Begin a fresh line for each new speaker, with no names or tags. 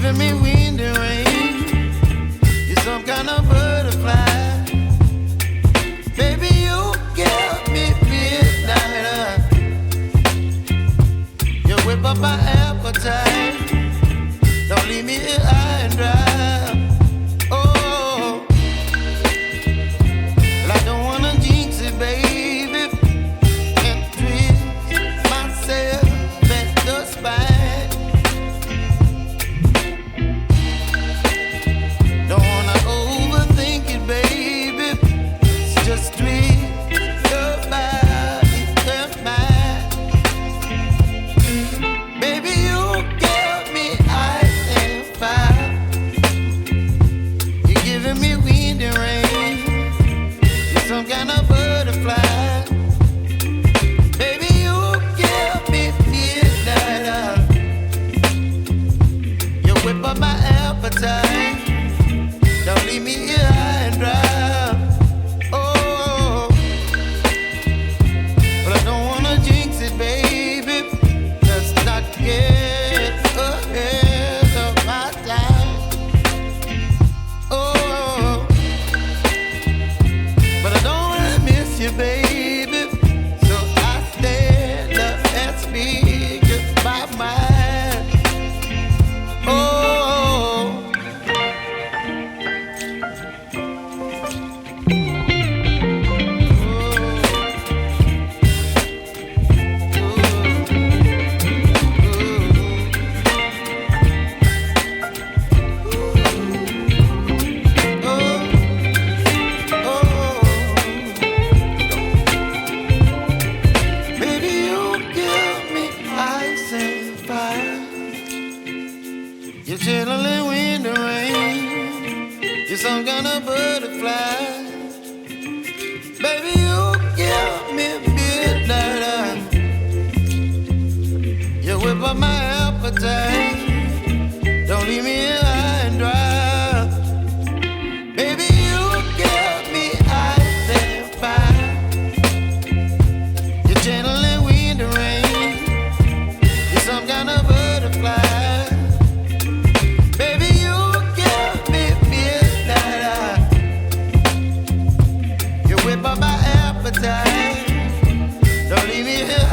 giving me wind and rain. You're some kind of butterfly. Baby, you give me midnight. You whip up my appetite. Don't leave me here high and dry. Oh, well, I don't wanna jinx it, baby, and twist myself at the spine. Don't wanna overthink it, baby. It's just twist your body and mine. Baby, you give me ice and fire. You're giving me wind and rain. You're some kind of butterfly. Baby, you give me midnight. You whip up my appetite. Don't leave me here high and dry. Oh, but I don't wanna jinx it, baby. Let's not get ahead of my time. Oh, but I don't wanna miss you, baby. So I stand up and speak just my mind. Oh. Baby, you give me ice and fire. You're chilling wind and rain. You're some kind of butterfly. Baby, you give me midnight. You whip up my appetite. Don't leave me here high and dry. Baby, you give me ice and fire. You're channeling wind and rain. You're some kind of butterfly. Baby, you give me midnight. You whip up my appetite. Don't leave me here